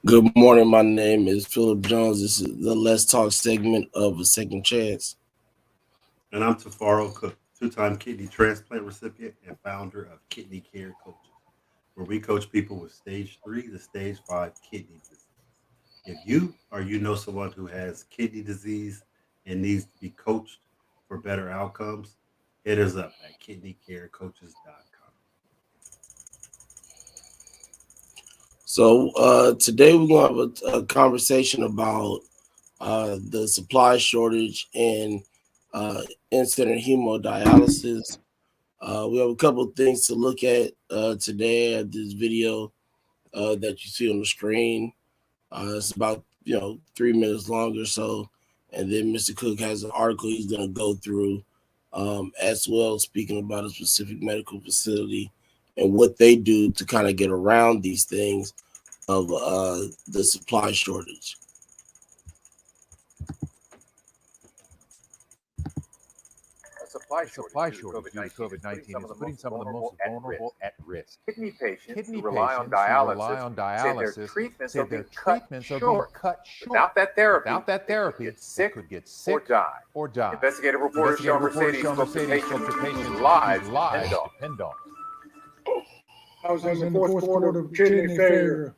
Good morning. My name is Philip Jones. This is the Let's Talk segment of A Second Chance. And I'm Tafaro Cook, two-time kidney transplant recipient and founder of Kidney Care Coaches, where we coach people with stage 3 to stage 5 kidney disease. If you or you know someone who has kidney disease and needs to be coached for better outcomes, hit us up at kidneycarecoaches.com. So today we're going to have a conversation about the supply shortage and in-center hemodialysis. We have a couple of things to look at today at this video that you see on the screen. It's about 3 minutes long or so, and then Mr. Cook has an article he's going to go through as well, speaking about a specific medical facility and what they do to kind of get around these things of the supply shortage. Supply shortage due to COVID-19 is putting some of the most vulnerable at risk. Kidney patients who rely on dialysis say their treatments are being cut short. Without that therapy, they could get sick or die. Investigative reporter Sean Mercedes spoke to patients lives depend on. I was in the fourth quarter of kidney failure.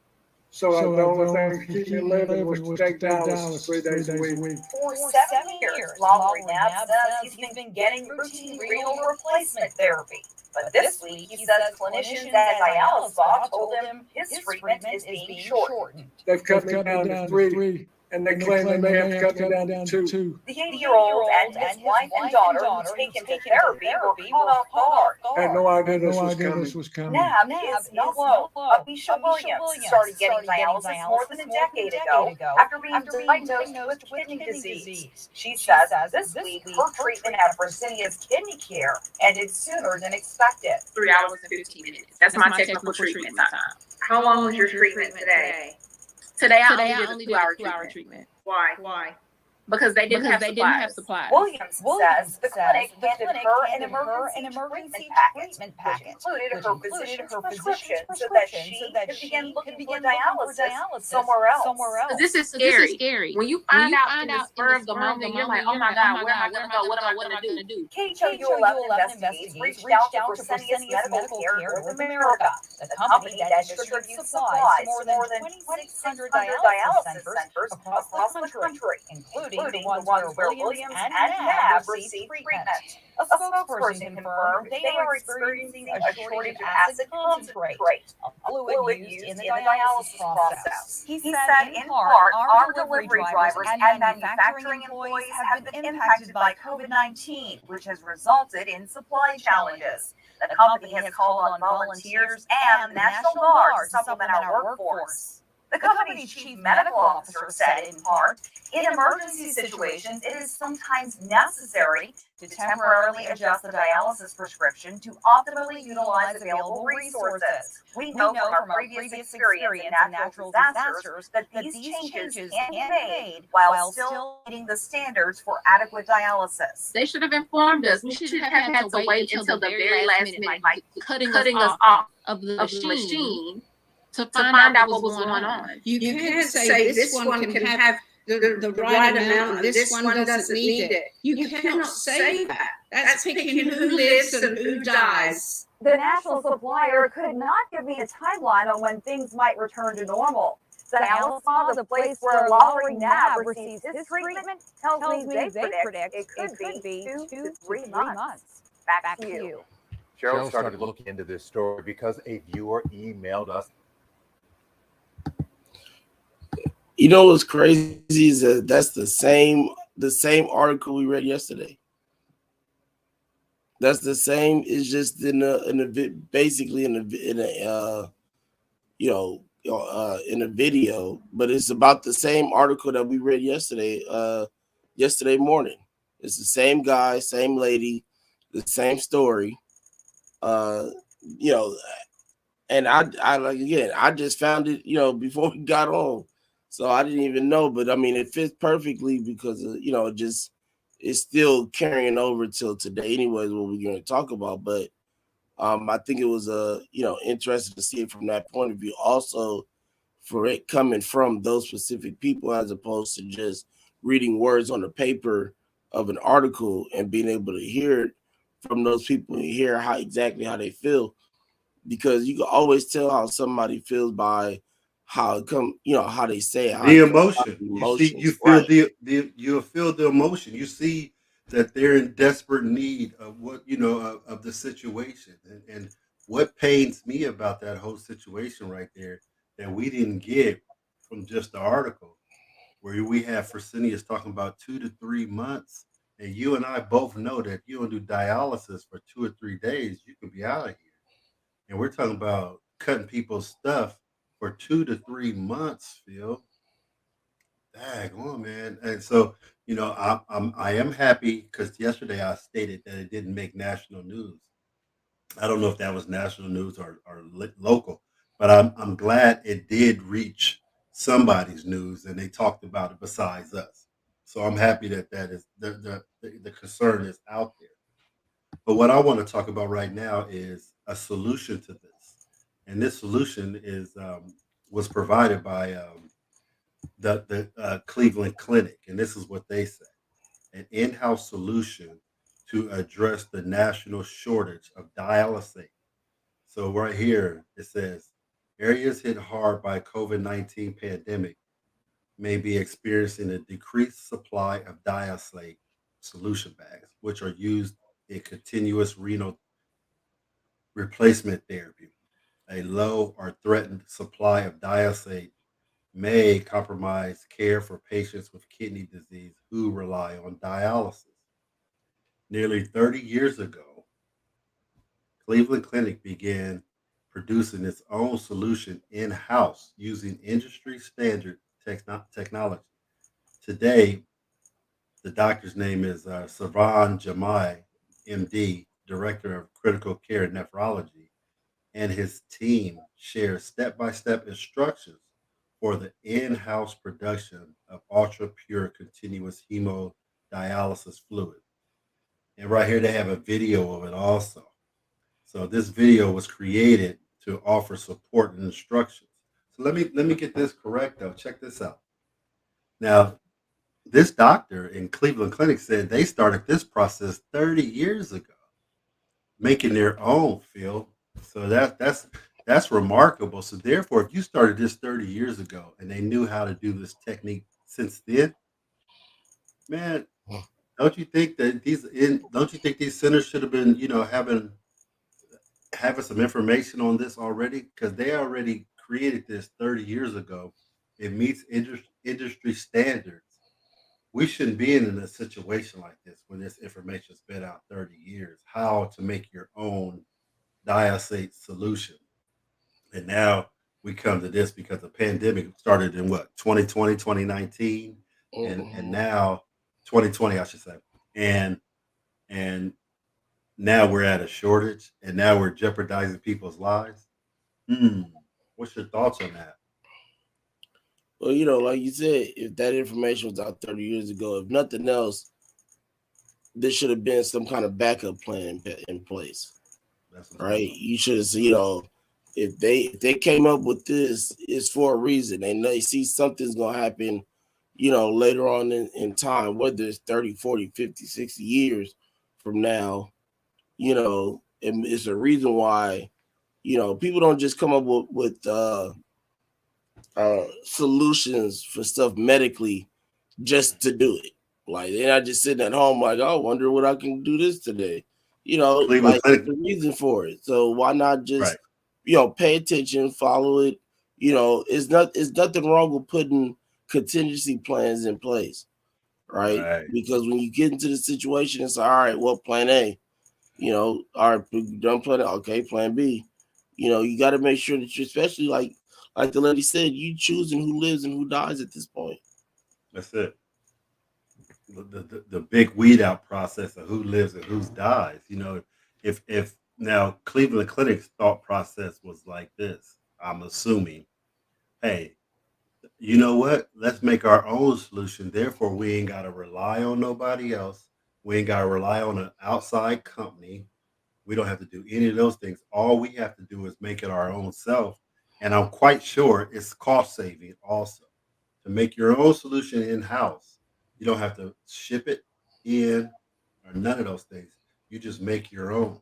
So the only thing to keep me living was to take dialysis 3 days a week. For 7 years, Lawler Nab says he's been getting routine renal replacement therapy. But this week, he says clinicians at Dialysis told him his treatment is being shortened. They've cut me down to 3, and they claim they may have to cut me down to 2. The 80-year-old and his wife and daughter who take him to therapy were caught off guard. I had no idea this was coming. Nab is not alone. Abisha Williams started getting dialysis more than a decade ago after being diagnosed with kidney disease. She says this week her treatment at Fresenius Kidney Care ended sooner than expected. 3 hours and 15 minutes. That's my technical treatment time. How long was your treatment today? Today I only did a 2-hour treatment. Why? Because they didn't have supplies. Williams says the clinic handed her an emergency treatment packet, which included her physician's prescription so that she could begin looking for dialysis somewhere else. This is scary. When you find out in the spur of the moment, you're like, oh my God, where am I going to go? What am I going to do? KHOU-11 investigators reached out to Fresenius Medical Care North America, the company that distributes supplies to more than 2,600 dialysis centers across the country, including the ones where Williams and Nab received treatment. A spokesperson confirmed they are experiencing a shortage of acid concentrate, a fluid used in the dialysis process. He said, in part, our delivery drivers and manufacturing employees have been impacted by COVID-19, which has resulted in supply challenges. The company has called on volunteers and the National Guard to supplement our workforce. The company's chief medical officer said, in part, in emergency situations, it is sometimes necessary to temporarily adjust the dialysis prescription to optimally utilize available resources. We know from our previous experience in natural disasters that these changes can be made while still meeting the standards for adequate dialysis. They should have informed us. We should have had to wait until the very last minute, like cutting us off of the machine. To find out what was going on. You can't say this one can have the right amount and this one doesn't need it. You cannot say that. That's picking who lives and who dies. The national supplier could not give me a timeline on when things might return to normal. Dialysis, the place where Lawler Nab receives his treatment, tells me they predict it could be 2 to 3 months. Back to you. Cheryl started looking into this story because a viewer emailed us. You know what's crazy is that that's the same article we read yesterday. That's the same. It's just in a video, but it's about the same article that we read yesterday morning. It's the same guy, same lady, the same story. And I just found it, before we got on. So I didn't even know, but I mean, it fits perfectly because, it's still carrying over till today anyways, what we're going to talk about. But I think it was, interesting to see it from that point of view. Also, for it coming from those specific people, as opposed to just reading words on the paper of an article and being able to hear it from those people and hear exactly how they feel. Because you can always tell how somebody feels by how it come, how they say it, how The it comes out, emotion. the You see, you emotions. feel Right. you feel the emotion. You see that they're in desperate need of what of the situation. And what pains me about that whole situation right there that we didn't get from just the article, where we have Fresenius talking about 2 to 3 months, and you and I both know that you don't do dialysis for 2 or 3 days, you could be out of here. And we're talking about cutting people's stuff for 2 to 3 months, Phil. Dang on, man. And so, I am happy because yesterday I stated that it didn't make national news. I don't know if that was national news or local, but I'm glad it did reach somebody's news and they talked about it besides us. So I'm happy that is the concern is out there. But what I want to talk about right now is a solution to this, and this solution is was provided by the Cleveland Clinic, and this is what they say: an in-house solution to address the national shortage of dialysate. So right here it says areas hit hard by COVID-19 pandemic may be experiencing a decreased supply of dialysate solution bags, which are used in continuous renal replacement therapy. A low or threatened supply of dialysate may compromise care for patients with kidney disease who rely on dialysis. Nearly 30 years ago, Cleveland Clinic began producing its own solution in-house using industry standard technology. Today, the doctor's name is Savan Jamai, MD, Director of Critical Care Nephrology, and his team shares step-by-step instructions for the in-house production of ultra-pure continuous hemodialysis fluid. And right here they have a video of it also. So this video was created to offer support and instructions. So let me get this correct though. Check this out. Now, this doctor in Cleveland Clinic said they started this process 30 years ago, making their own, Phil. So that's remarkable. So therefore, if you started this 30 years ago and they knew how to do this technique since then, man, don't you think that don't you think these centers should have been, having some information on this already? Because they already created this 30 years ago. It meets industry standards. We shouldn't be in a situation like this when this information's been out 30 years, how to make your own dialysate solution. And now we come to this because the pandemic started in what, 2020, 2019, and now 2020, I should say. And now we're at a shortage and now we're jeopardizing people's lives. What's your thoughts on that? Well, like you said, if that information was out 30 years ago, if nothing else, there should have been some kind of backup plan in place. Right? You should have, if they came up with this, it's for a reason. And they see something's going to happen, later on in time, whether it's 30, 40, 50, 60 years from now, and it's a reason why, people don't just come up with solutions for stuff medically just to do it. Like they're not just sitting at home like, oh, I wonder what I can do this today. Like the reason for it. So why not just pay attention, follow it. It's nothing wrong with putting contingency plans in place, right? Because when you get into the situation, it's all right. Well, plan A, all right, done plan A. Okay, plan B. You got to make sure that you, especially like the lady said, you choosing who lives and who dies at this point. That's it. The big weed out process of who lives and who dies. If now Cleveland Clinic's thought process was like this, I'm assuming, hey, you know what? Let's make our own solution. Therefore, we ain't got to rely on nobody else. We ain't got to rely on an outside company. We don't have to do any of those things. All we have to do is make it our own self. And I'm quite sure it's cost saving also. To make your own solution in-house, you don't have to ship it in or none of those things. You just make your own.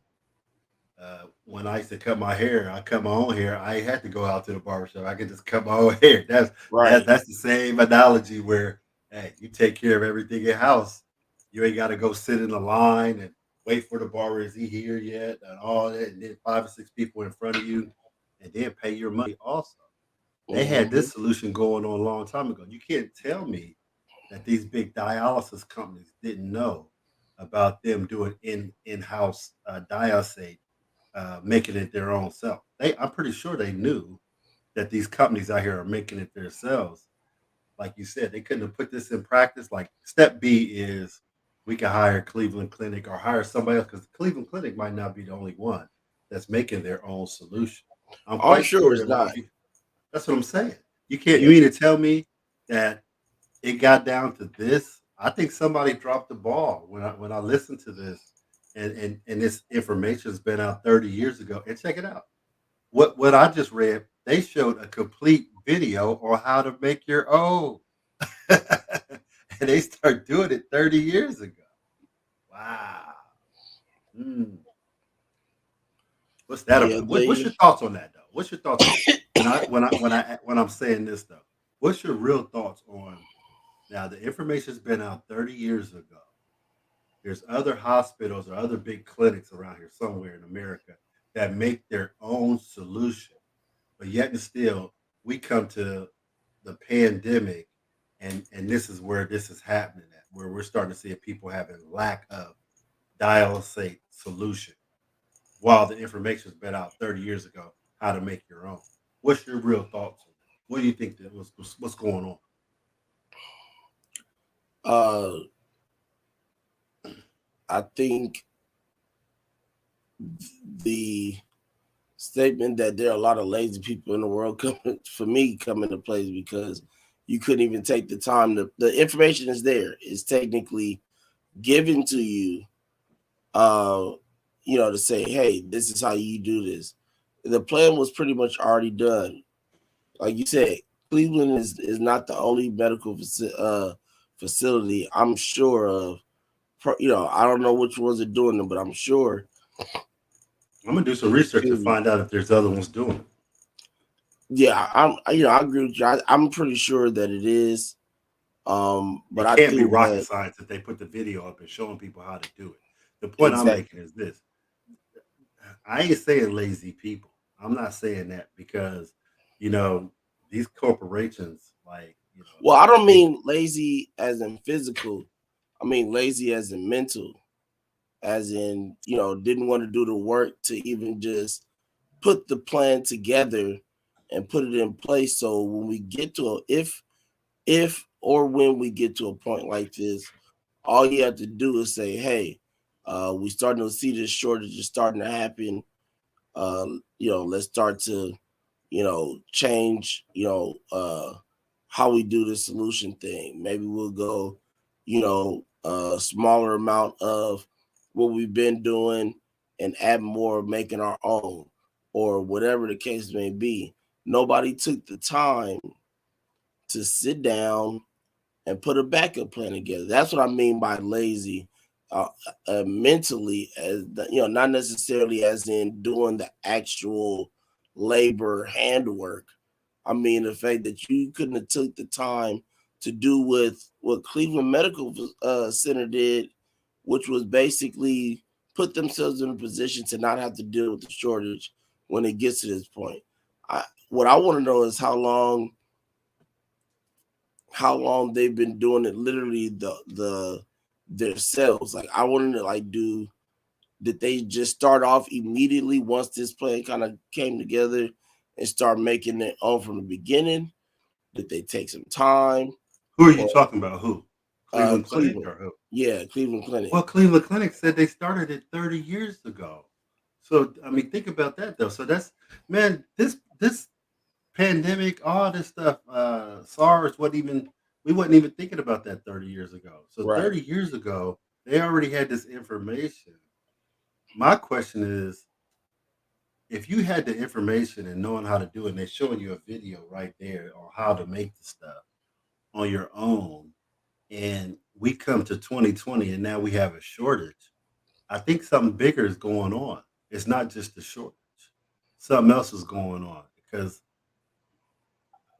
When I used to cut my hair, I cut my own hair. I had to go out to the barbershop. I could just cut my own hair. That's the same analogy where, hey, you take care of everything in house. You ain't got to go sit in a line and wait for the barber. Is he here yet? And all that, and then 5 or 6 people in front of you, and then pay your money also. They had this solution going on a long time ago. You can't tell me that these big dialysis companies didn't know about them doing in-house dialysate, making it their own self. I'm pretty sure they knew that these companies out here are making it themselves. Like you said, they couldn't have put this in practice. Like step B is we can hire Cleveland Clinic or hire somebody else, because Cleveland Clinic might not be the only one that's making their own solution. I'm sure it's not. That's what I'm saying. You mean to tell me that it got down to this? I think somebody dropped the ball when I listened to this, and this information has been out 30 years ago. And check it out. What I just read, they showed a complete video on how to make your own. And they start doing it 30 years ago. Wow. What's that about? What's your thoughts on that, though? What's your thoughts on when I'm saying this, though? What's your real thoughts on now? The information's been out 30 years ago. There's other hospitals or other big clinics around here somewhere in America that make their own solution, but yet and still we come to the pandemic, and this is where this is happening at, where we're starting to see people having lack of dialysate solution, while the information's been out 30 years ago how to make your own. What's your real thoughts on that? What do you think that what's going on? I think the statement that there are a lot of lazy people in the world come into place, because you couldn't even take the time the information is there. It's technically given to you, to say, hey, this is how you do this. The plan was pretty much already done. Like you said, Cleveland is not the only medical facility I'm sure of. I don't know which ones are doing them, but I'm sure. I'm gonna do some research to find out if there's other ones doing it. Yeah, I agree with you. I'm pretty sure that it is. But it can't be rocket science if they put the video up and showing people how to do it. The point I'm making is this: I ain't saying lazy people. I'm not saying that, because these corporations, Well, I don't mean lazy as in physical. I mean lazy as in mental, as in, didn't want to do the work to even just put the plan together and put it in place. So when we get to when we get to a point like this, all you have to do is say, hey, we starting to see this shortage is starting to happen. Let's start to, change, how we do the solution thing. Maybe we'll go, a smaller amount of what we've been doing and add more, making our own, or whatever the case may be. Nobody took the time to sit down and put a backup plan together. That's what I mean by lazy, mentally, as not necessarily as in doing the actual labor handwork. I mean the fact that you couldn't have took the time to do with what Cleveland Medical Center did, which was basically put themselves in a position to not have to deal with the shortage when it gets to this point. What I want to know is how long they've been doing it, literally themselves. Like, I wanted to did they just start off immediately once this plan kind of came together and start making it own from the beginning? Did they take some time? Who are you talking about? Who? Cleveland Clinic Cleveland. or who? Yeah, Cleveland Clinic. Well, Cleveland Clinic said they started it 30 years ago. So, I mean, think about that, though. So this pandemic, all this stuff, SARS, we wasn't even thinking about that 30 years ago. So right. 30 years ago, they already had this information. My question is, if you had the information and knowing how to do it, and they're showing you a video right there on how to make the stuff on your own, and we come to 2020 and now we have a shortage, I think something bigger is going on. It's not just the shortage. Something else is going on because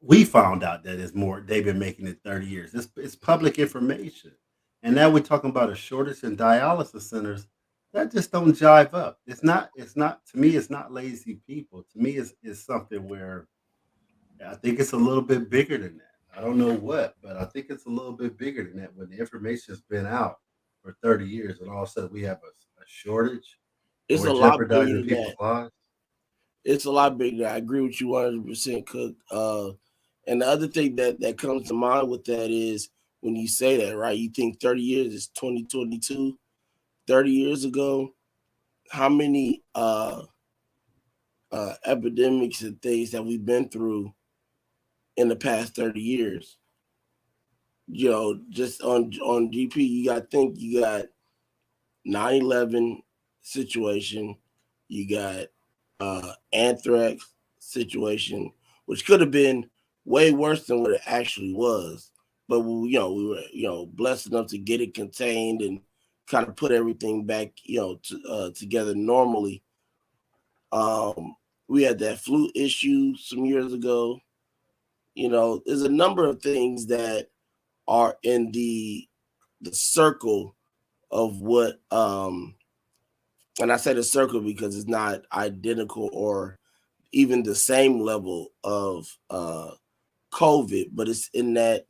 we found out that it's more, they've been making it 30 years. It's public information. And now we're talking about a shortage in dialysis centers. That just don't jive up. It's not, to me, it's not lazy people. To me, it's something where I think it's a little bit bigger than that. I don't know what, but I think it's a little bit bigger than that when the information's been out for 30 years and all of a sudden we have a shortage. It's We're a lot bigger jeopardizing than people's that. lives. It's a lot bigger. I agree with you 100%, Cook. And the other thing that comes to mind with that is when you say that, right? You think 30 years is 2022. 30 years ago, how many epidemics and things that we've been through in the past 30 years? You know, just on GP, you got 9/11 situation, you got anthrax situation, which could have been way worse than what it actually was. But we were blessed enough to get it contained and kind of put everything back, together normally. We had that flu issue some years ago. There's a number of things that are in the circle of what, and I say the circle because it's not identical or even the same level of COVID, but it's in that,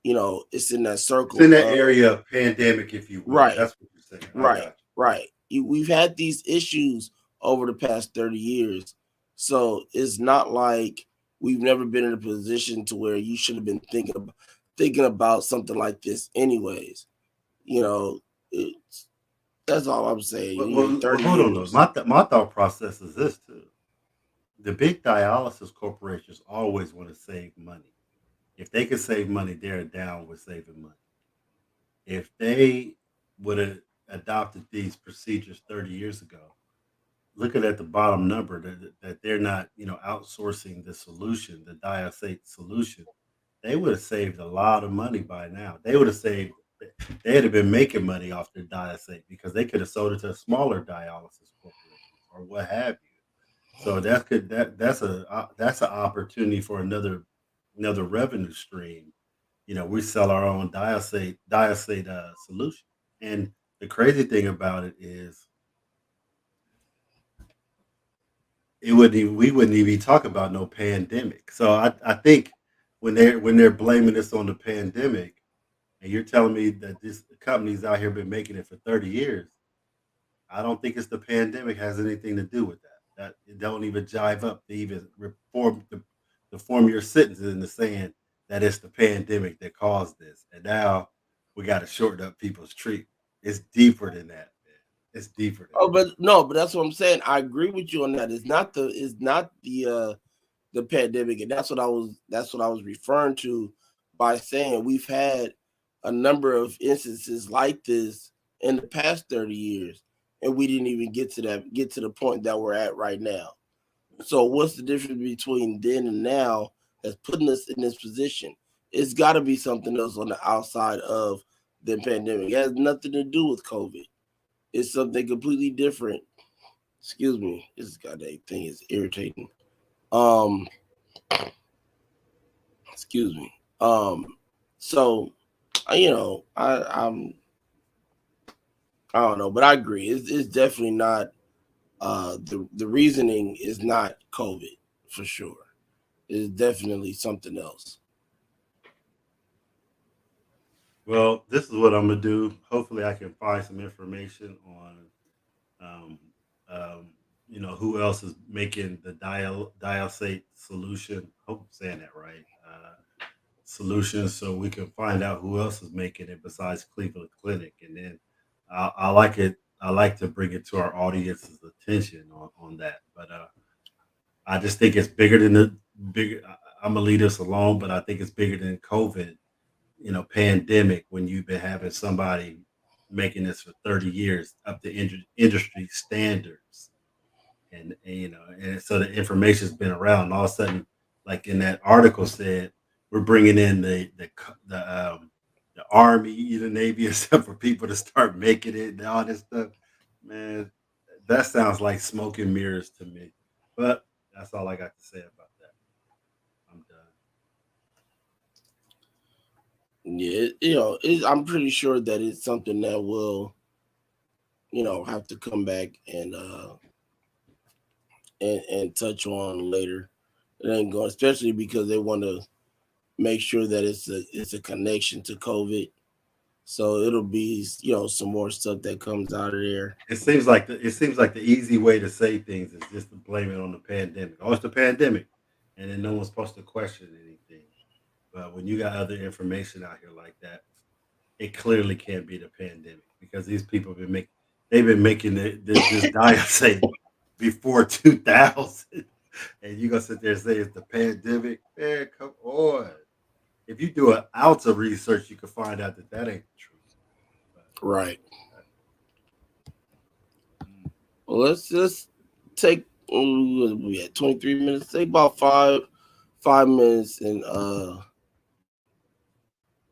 it's in that circle. It's in that area of pandemic, if you will. Right. That's what you're saying. Right. We've had these issues over the past 30 years. So it's not like we've never been in a position to where you should have been thinking about something like this anyways. That's all I'm saying. Well, hold on, though. My thought process is this, too. The big dialysis corporations always want to save money. If they can save money, they're down with saving money. If they would have adopted these procedures 30 years ago, looking at the bottom number that they're not, outsourcing the solution, the dialysate solution, they would have saved a lot of money by now. They'd have been making money off their dialysate because they could have sold it to a smaller dialysis corporation or what have you. So that's an opportunity for another revenue stream. We sell our own dialysate solution. And the crazy thing about it is we wouldn't even be talking about no pandemic. So I think when they're blaming this on the pandemic, and you're telling me that this company's out here been making it for 30 years, I don't think it's the pandemic has anything to do with that. That it don't even jive up to even form your sentences into saying that it's the pandemic that caused this. And now we got to shorten up people's treatment. It's deeper than that, man. It's deeper than that. But that's what I'm saying. I agree with you on that. It's not the pandemic, and that's what I was referring to by saying we've had a number of instances like this in the past 30 years, and we didn't even get to the point that we're at right now. So what's the difference between then and now that's putting us in this position? It's got to be something else on the outside of the pandemic. It has nothing to do with COVID. It's something completely different. Excuse me. This goddamn thing is irritating. Excuse me. So, I don't know, but I agree. It's definitely not. The reasoning is not COVID for sure. It's definitely something else. Well, this is what I'm gonna do. Hopefully, I can find some information on, who else is making the dialysate solution. Hope I'm saying that right. Solutions, so we can find out who else is making it besides Cleveland Clinic, and then I like it. I like to bring it to our audience's attention on that. But I just think it's bigger than I'm gonna leave this alone, but I think it's bigger than COVID. Pandemic, when you've been having somebody making this for 30 years up to industry standards. and you know, and so the information's been around. And all of a sudden, like in that article said, we're bringing in the Army, the Navy, and stuff for people to start making it and all this stuff. Man, that sounds like smoke and mirrors to me. But that's all I got to say about that. I'm done. Yeah, I'm pretty sure that it's something that will, have to come back and touch on later. It ain't going, especially because they want to make sure that it's a connection to COVID. So it'll be, some more stuff that comes out of there. It seems like the easy way to say things is just to blame it on the pandemic. Oh, it's the pandemic, and then no one's supposed to question anything. But when you got other information out here like that, it clearly can't be the pandemic, because these people they've been making this diet say before 2000, and you gonna sit there and say it's the pandemic? Man, come on. If you do an ounce of research, you can find out that ain't the truth. Right. Well, let's take. We had 23 minutes. Take about 5 minutes, and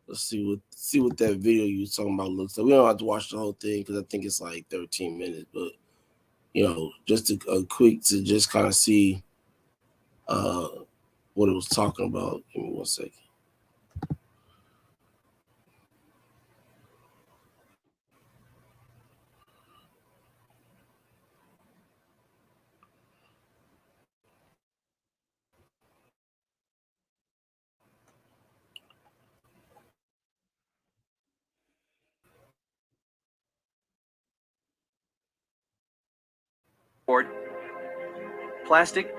let's see what that video you was talking about looks like. We don't have to watch the whole thing because I think it's like 13 minutes, but just a quick to just kind of see what it was talking about. Give me 1 second. Plastic.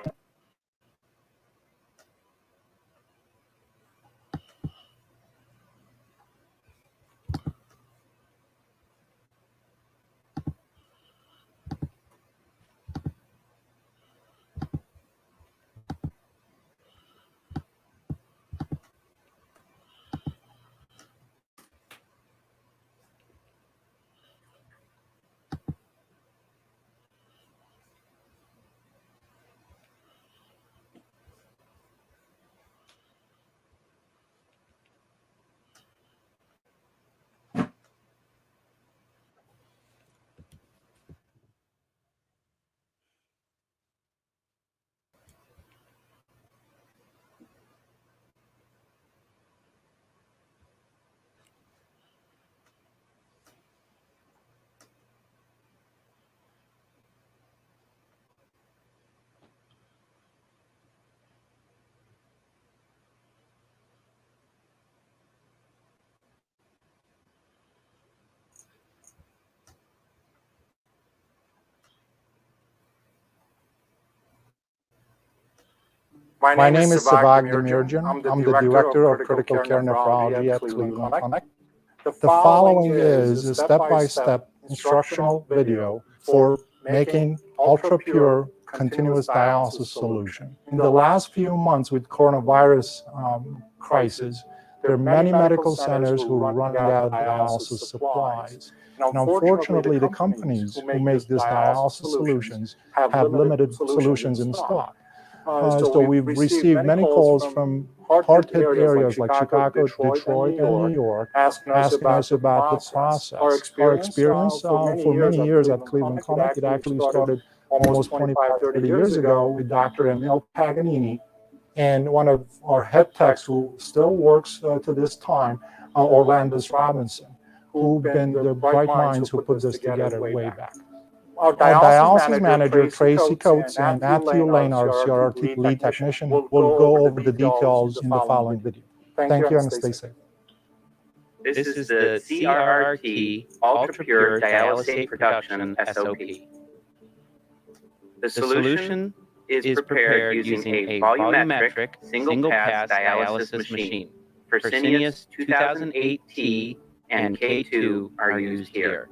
My name is Sevag Demirjian. I'm the Director of Critical Care Nephrology at Cleveland Clinic. The following is a step-by-step instructional video for making ultra-pure continuous dialysis solution. In the last few months with coronavirus crisis, there are many medical centers who are running out of dialysis supplies. And unfortunately, the companies who make these dialysis solutions have limited solutions in stock. So we've received many calls from hard-hit areas like Chicago, Detroit, and New York, asking us about the process. Our experience for many years at Cleveland Clinic, it actually started almost 25, 30 years ago with Dr. Emil Paganini, and one of our head techs who still works to this time, Orlandis Robinson, who've been the bright minds who put this together way back. Our dialysis manager, Tracy Coates, and Matthew Lane, our CRRT lead technician, will go over the details in the following video. Thank you and stay safe. This is the CRRT Ultra Pure Dialysate Production SOP. The solution is prepared using a volumetric single-pass dialysis machine. Fresenius 2008T and K2 are used here.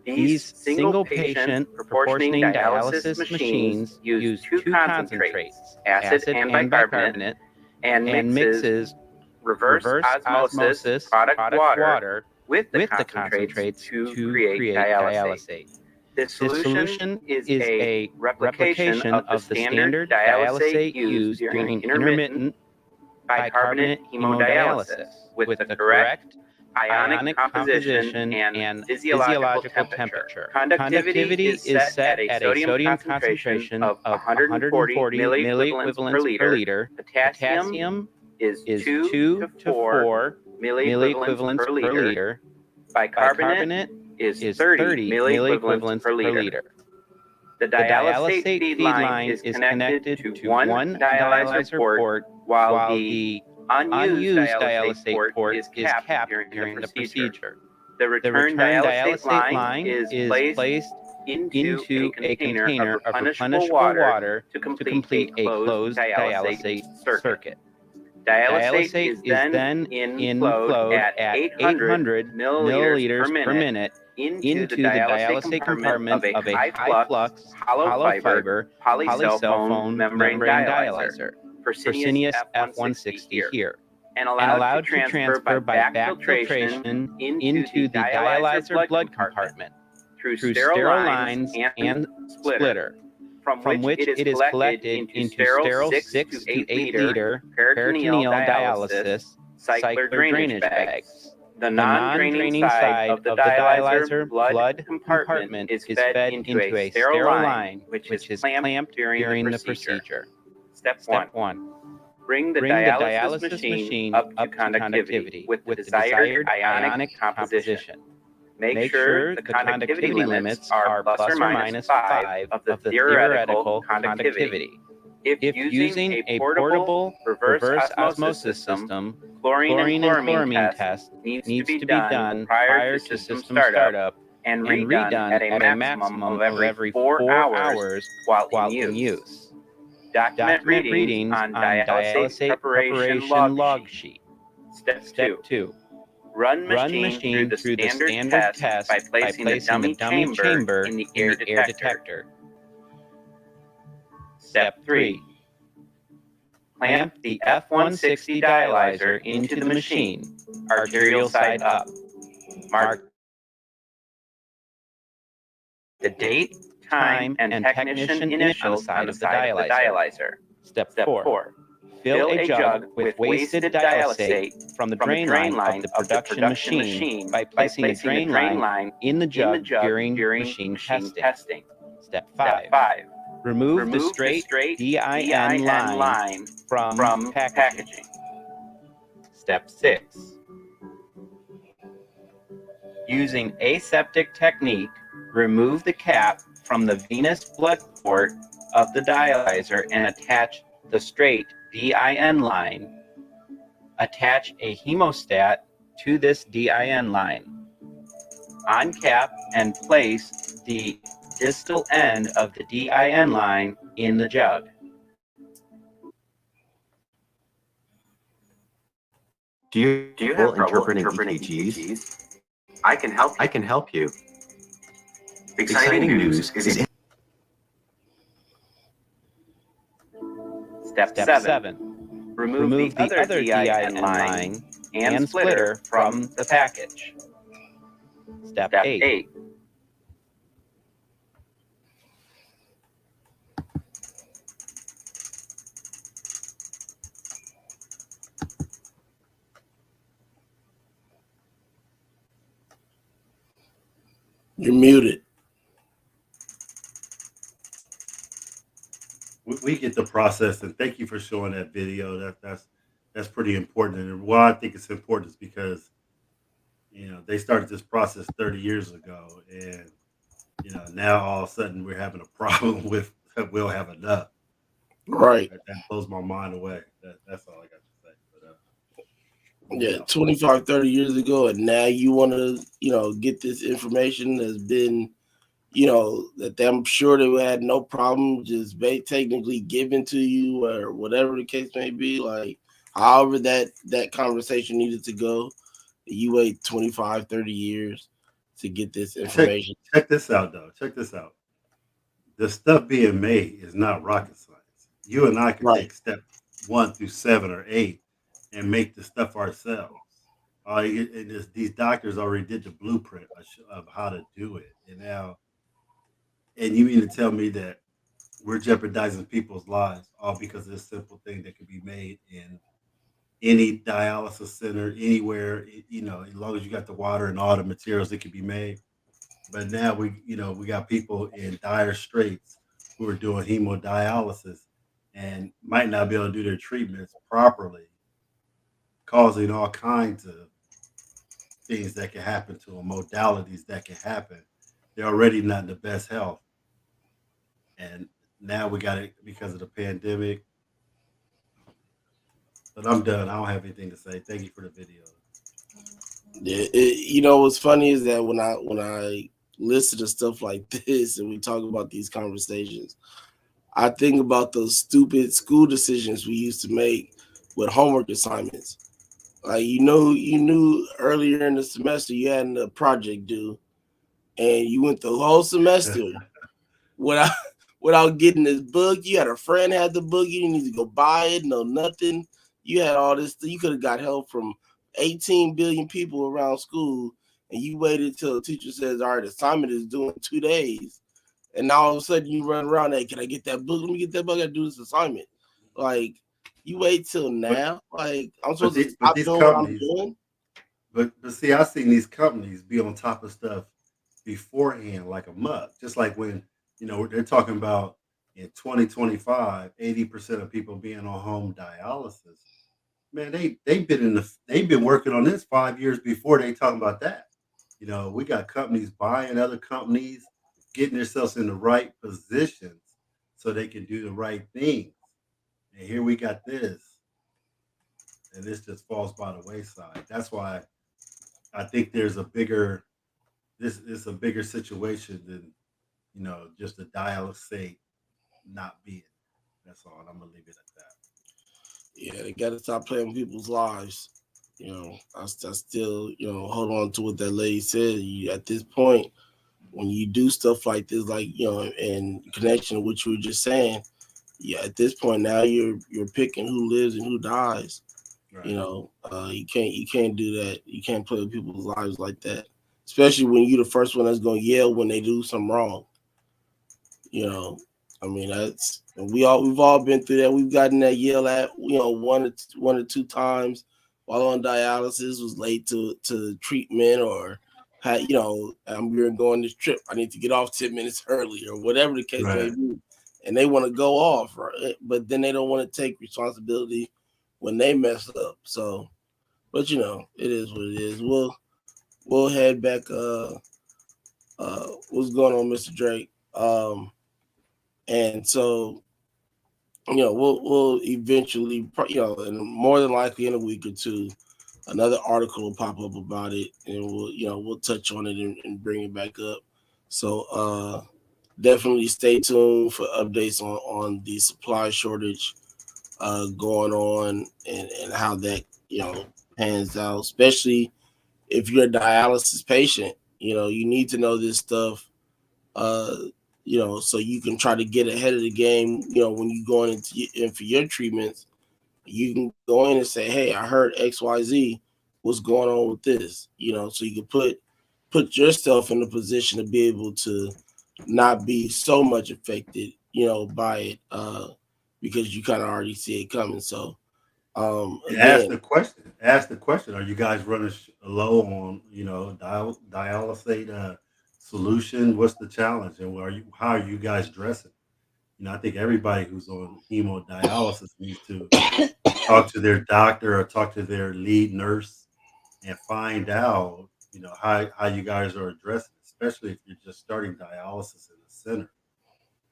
These single-patient proportioning dialysis machines use two concentrates, acid and bicarbonate, and mixes reverse osmosis product water with the concentrates to create dialysate. This solution is a replication of the standard dialysate used during intermittent bicarbonate hemodialysis with the correct ionic composition and physiological temperature. Conductivity is set at a sodium concentration of 140 milliequivalents per liter. Potassium is 2 to 4 milliequivalents per liter. Bicarbonate is 30 milliequivalents per liter. The dialysate feed line is connected to one dialyzer port, while the unused dialysate port is capped during the procedure. The return dialysate line is placed into a container of replenishable water to complete a closed dialysate circuit. Dialysate is then inflowed at 800 milliliters per minute into the dialysate compartment of a high-flux, hollow fiber, polycell foam membrane dialyzer, Fresenius F160 here, and allowed to transfer by backfiltration into the dialyzer blood compartment through sterile lines and splitter, from which it is collected into sterile 6 to 8 liter peritoneal dialysis cycler drainage bags. The non-draining side of the dialyzer blood compartment is fed into a sterile line, which is clamped during the procedure. Step 1. Bring the dialysis machine up to conductivity with the desired ionic composition. Make sure the conductivity limits are plus or minus 5 of the theoretical conductivity. If using a portable reverse osmosis system, chlorine and chloramine test needs to be done prior to system startup and redone at a maximum of every 4 hours while in use. Document readings on dialysate preparation log sheet. Step 2. Run machine through the standard test by placing the dummy chamber in the air detector. Step 3. Clamp the F160 dialyzer into the machine, arterial side up. Mark the date, time, and technician initials on the side of the dialyzer. Step 4. Fill a jug with wasted dialysate from the drain line of the production machine by placing the drain line in the jug during machine testing. Step 5. Remove the straight DIN line from packaging. Step 6. Using aseptic technique, remove the cap from the venous blood port of the dialyzer and attach the straight DIN line. Attach a hemostat to this DIN line. Uncap and place the distal end of the DIN line in the jug. Do you have trouble interpreting EKGs? I can help you. Exciting news is Step 7. Remove the other DIN line and splitter from the package. Step 8. You're muted. We get the process, and thank you for showing that video. That's pretty important. And why I think it's important is because they started this process 30 years ago, and now all of a sudden we're having a problem with we'll have enough. Right. That blows my mind away. That's all I got to say. Yeah, 25, 30 years ago, and now you want to, get this information that's been, that I'm sure they had no problem just technically given to you or whatever the case may be. Like, however that conversation needed to go, you wait 25, 30 years to get this information. Check this out, though. Check this out. The stuff being made is not rocket science. You and I can take step 1 through 7 or 8 and make the stuff ourselves. These doctors already did the blueprint of how to do it. And now And you mean to tell me that we're jeopardizing people's lives all because of this simple thing that could be made in any dialysis center anywhere, as long as you got the water and all the materials, it can be made. But now we got people in dire straits who are doing hemodialysis and might not be able to do their treatments properly, causing all kinds of things that can happen to them, modalities that can happen. They're already not in the best health. And now we got it because of the pandemic. But I'm done. I don't have anything to say. Thank you for the video. Yeah, what's funny is that when I listen to stuff like this and we talk about these conversations, I think about those stupid school decisions we used to make with homework assignments. Like you knew earlier in the semester you had a project due, and you went the whole semester without getting this book. You had a friend had the book. You didn't need to go buy it. No, nothing. You had all this. You could have got help from 18 billion people around school, and you waited till the teacher says, all right, assignment is due in 2 days. And now all of a sudden you run around, hey, can I get that book? Let me get that book. I got to do this assignment. Like, you wait till now. Like, I'm supposed to stop doing what I'm doing. But see, I've seen these companies be on top of stuff beforehand like a mug. Just like when, they're talking about in 2025, 80% of people being on home dialysis. Man, they've been working on this 5 years before they talking about that. We got companies buying other companies, getting themselves in the right positions so they can do the right things. And here we got this, and this just falls by the wayside. That's why I think there's a bigger situation than just a dialysis not being. That's all. And I'm gonna leave it at that. Yeah, they got to stop playing with people's lives. I still, hold on to what that lady said. At this point, when you do stuff like this, like, in connection to what you were just saying, yeah, at this point now you're picking who lives and who dies. Right. You can't do that. You can't play with people's lives like that, especially when you're the first one that's going to yell when they do something wrong. I mean, we've all been through that. We've gotten that yell at, one or two times while on dialysis, was late to treatment, or had, we're going this trip. I need to get off 10 minutes early, or whatever the case may be. And they want to go off, right? But then they don't want to take responsibility when they mess up. So, but it is what it is. We'll head back. What's going on, Mr. Drake? And so, we'll eventually, and more than likely in a week or two, another article will pop up about it, and we'll touch on it and bring it back up. So definitely stay tuned for updates on the supply shortage going on and how that pans out, especially if you're a dialysis patient. You need to know this stuff. So you can try to get ahead of the game. When you going in for your treatments, you can go in and say, "Hey, I heard XYZ. What's going on with this?" So you can put yourself in a position to be able to not be so much affected, by it, because you kind of already see it coming. So, ask the question. Are you guys running low on, dialysate solution? What's the challenge, and how are you guys dressing? I think everybody who's on hemodialysis needs to talk to their doctor or talk to their lead nurse and find out, how you guys are addressing it, especially if you're just starting dialysis in the center.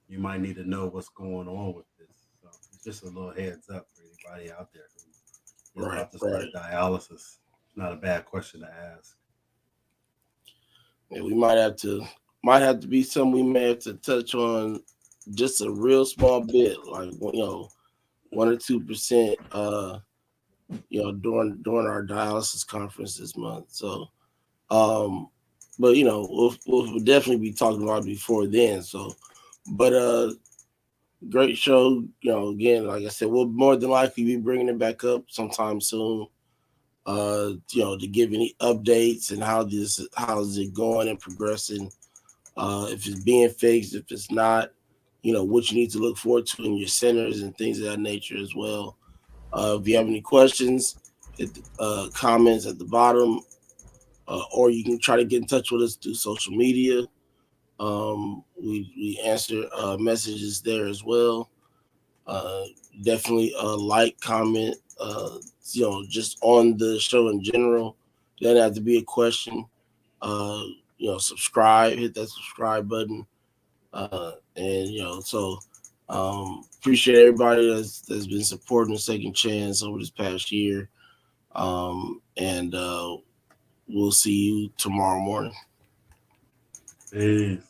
You might need to know what's going on with this. So it's just a little heads up for anybody out there who is about to start dialysis. It's not a bad question to ask. Yeah, we might have to be something we may have to touch on just a real small bit, like 1 or 2%, during our dialysis conference this month. So, but we'll definitely be talking about it before then. So, but great show. Again, like I said, we'll more than likely be bringing it back up sometime soon. To give any updates and how is it going and progressing if it's being fixed, if it's not, what you need to look forward to in your centers and things of that nature as well. If you have any questions, hit the comments at the bottom, or you can try to get in touch with us through social media. We answer messages there as well. Definitely like, comment, just on the show in general. Doesn't have to be a question. Subscribe, hit that subscribe button. Appreciate everybody that's been supporting the Second Chance over this past year. We'll see you tomorrow morning. Peace.